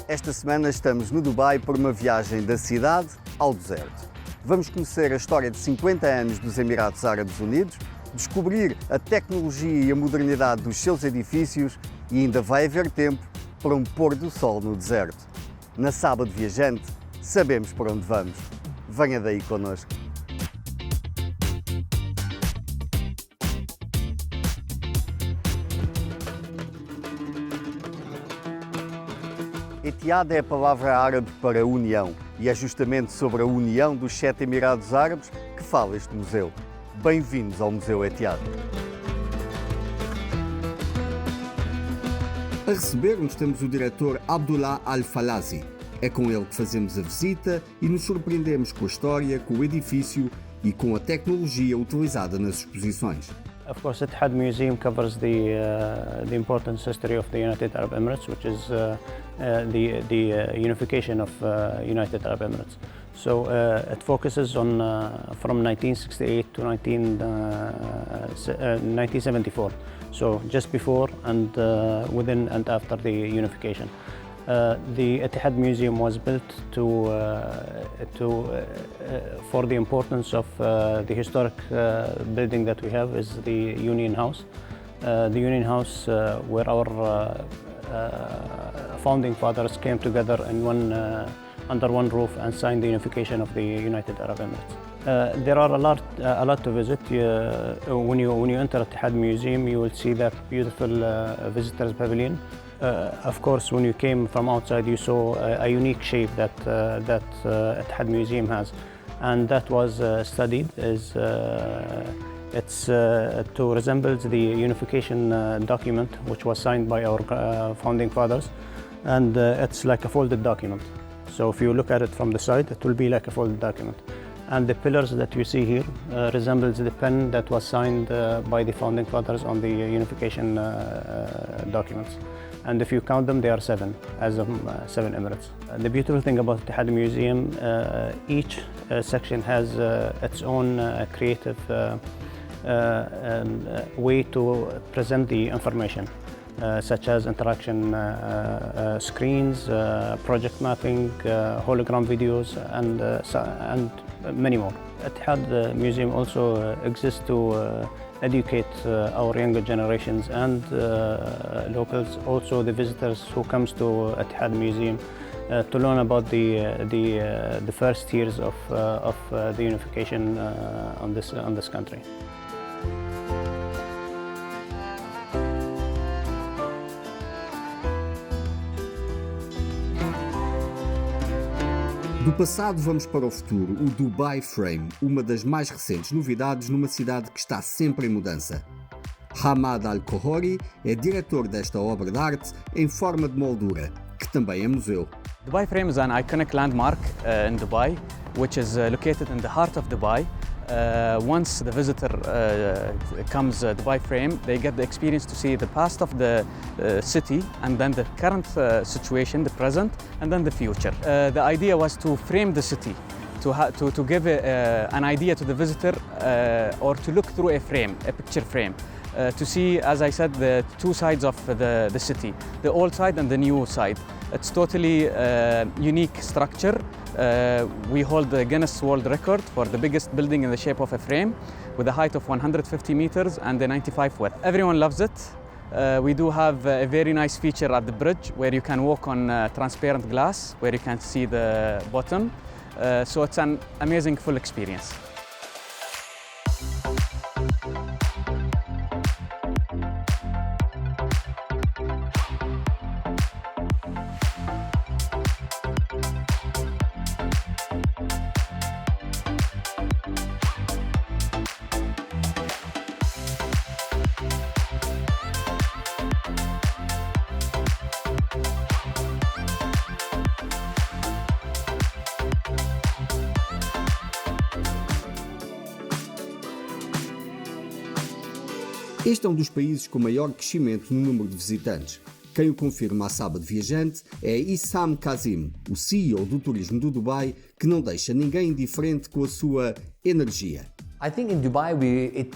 Esta semana estamos no Dubai por uma viagem da cidade ao deserto. Vamos conhecer a história de 50 anos dos Emirados Árabes Unidos, descobrir a tecnologia e a modernidade dos seus edifícios e ainda vai haver tempo para um pôr do sol no deserto. Na Sábado Viajante, sabemos para onde vamos. Venha daí connosco. Etihad é a palavra árabe para união e é justamente sobre a união dos 7 Emirados Árabes que fala este museu. Bem-vindos ao Museu Etihad. A receber-nos temos o diretor Abdullah Al-Falazi. É com ele que fazemos a visita e nos surpreendemos com a história, com o edifício e com a tecnologia utilizada nas exposições. Of course, Etihad Museum covers the important history of the United Arab Emirates, which is the unification of United Arab Emirates. So it focuses on from 1968 to 1974. So just before and within and after the unification. The Etihad Museum was built for the importance of the historic building that we have is the Union House. The Union House where our founding fathers came together in under one roof and signed the unification of the United Arab Emirates. There are a lot to visit. When you enter Etihad Museum, you will see that beautiful visitors pavilion. Of course, when you came from outside, you saw a unique shape that Etihad Museum has, and that was studied. It's to resemble the unification document, which was signed by our founding fathers, and it's like a folded document. So if you look at it from the side, it will be like a folded document. And the pillars that you see here resembles the pen that was signed by the founding fathers on the unification documents. And if you count them, they are 7, as of 7 Emirates. The beautiful thing about the Etihad Museum, each section has its own creative way to present the information, such as interaction screens, project mapping, hologram videos, and many more. Etihad Museum also exists to educate our younger generations and locals, also the visitors who comes to Etihad Museum to learn about the first years of the unification on this country. Do passado vamos para o futuro, o Dubai Frame, uma das mais recentes novidades numa cidade que está sempre em mudança. Hamad Al-Kohori é diretor desta obra de arte em forma de moldura, que também é museu. Dubai Frame is an iconic landmark in Dubai, which is located in the heart of Dubai. Once the visitor comes Dubai Frame, they get the experience to see the past of the city, and then the current situation, the present, and then the future. The idea was to frame the city, to give an idea to the visitor, or to look through a frame, a picture frame, to see, as I said, the two sides of the city, the old side and the new side. It's totally unique structure. We hold the Guinness World Record for the biggest building in the shape of a frame, with a height of 150 meters and a 95 width. Everyone loves it. We do have a very nice feature at the bridge where you can walk on transparent glass, where you can see the bottom. So it's an amazing full experience. Este é um dos países com maior crescimento no número de visitantes. Quem o confirma a Sábado Viajante é Issam Kazim, o CEO do turismo do Dubai, que não deixa ninguém indiferente com a sua energia. I think in Dubai,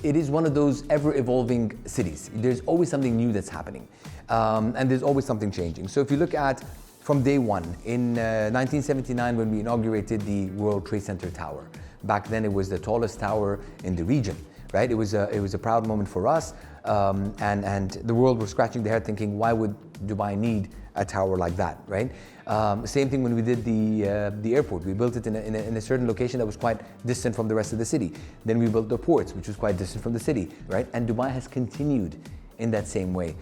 it is one of those ever-evolving cities. There's always something new that's happening, and there's always something changing. So if you look at from day one. In 1979, when we inaugurated the World Trade Center Tower. Back then, it was the tallest tower in the region, right? It was a proud moment for us, and the world was scratching their head thinking, why would Dubai need a tower like that, right? Same thing when we did the airport. We built it in a certain location that was quite distant from the rest of the city. Then we built the ports, which was quite distant from the city, right? And Dubai has continued in that same way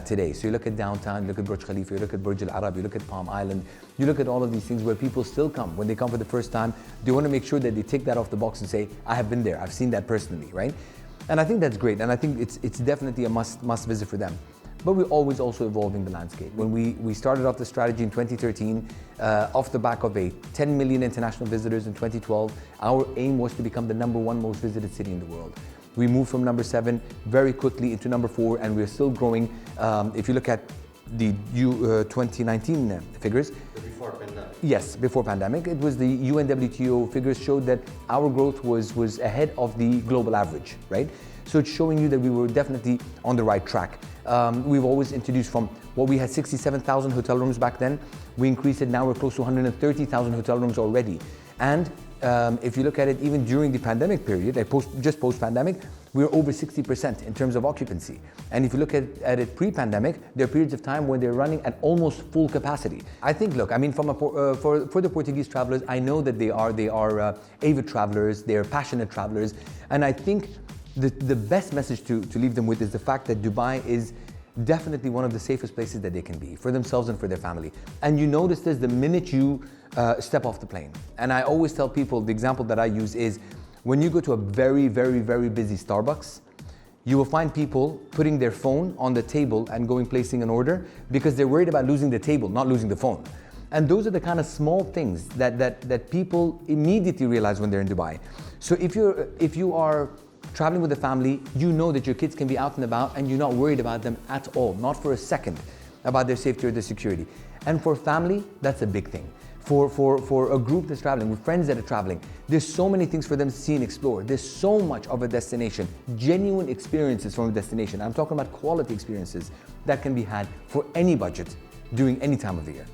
today. So you look at downtown, you look at Burj Khalifa, you look at Burj Al Arab, you look at Palm Island, you look at all of these things where people still come. When they come for the first time, they want to make sure that they tick that off the box and say, I have been there, I've seen that personally, right? And I think that's great, and I think it's definitely a must visit for them. But we're always also evolving the landscape. When we started off the strategy in 2013, off the back of 10 million international visitors in 2012, our aim was to become the #1 most visited city in the world. We moved from number 7 very quickly into number 4, and we're still growing. If you look at the 2019 figures. Before pandemic. Yes, before pandemic. It was the UNWTO figures showed that our growth was ahead of the global average, right? So it's showing you that we were definitely on the right track. We've always introduced from what we had 67,000 hotel rooms back then. We increased it, now we're close to 130,000 hotel rooms already. And if you look at it, even during the pandemic period, just post-pandemic, we're over 60% in terms of occupancy. And if you look at it pre-pandemic, there are periods of time when they're running at almost full capacity. I think, look, I mean, for the Portuguese travelers, I know that they are avid travelers, they're passionate travelers, and I think the best message to leave them with is the fact that Dubai is definitely one of the safest places that they can be for themselves and for their family. And you notice this the minute you step off the plane. And I always tell people, the example that I use is when you go to a very, very, very busy Starbucks, you will find people putting their phone on the table and placing an order because they're worried about losing the table, not losing the phone. And those are the kind of small things that people immediately realize when they're in Dubai. So if you are traveling with a family, you know that your kids can be out and about and you're not worried about them at all, not for a second, about their safety or their security. And for family, that's a big thing. For a group that's traveling, with friends that are traveling, there's so many things for them to see and explore. There's so much of a destination, genuine experiences from a destination. I'm talking about quality experiences that can be had for any budget during any time of the year.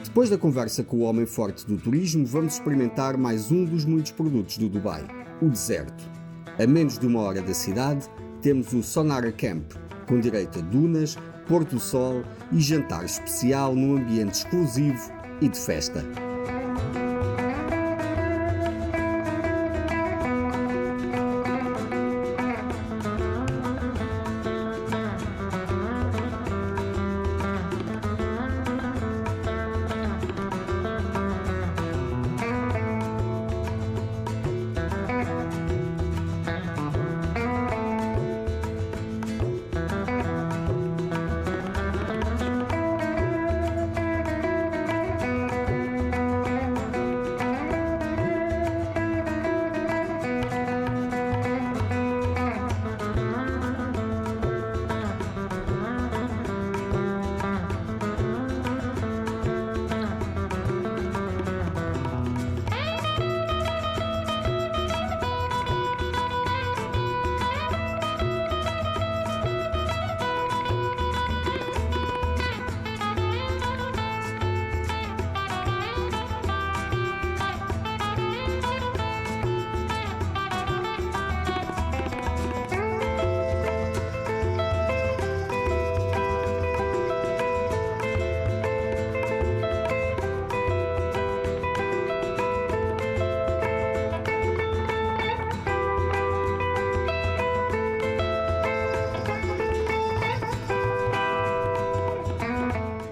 Depois da conversa com o homem forte do turismo, vamos experimentar mais um dos muitos produtos do Dubai, o deserto. A menos de 1 hora da cidade, temos o Sonara Camp, com direito a dunas, pôr do sol e jantar especial num ambiente exclusivo e de festa.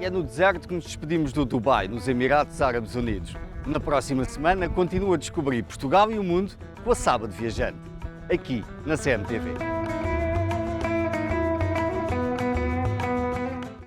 É no deserto que nos despedimos do Dubai, nos Emirados Árabes Unidos. Na próxima semana, continua a descobrir Portugal e o mundo com a Sábado Viajante, aqui na CMTV.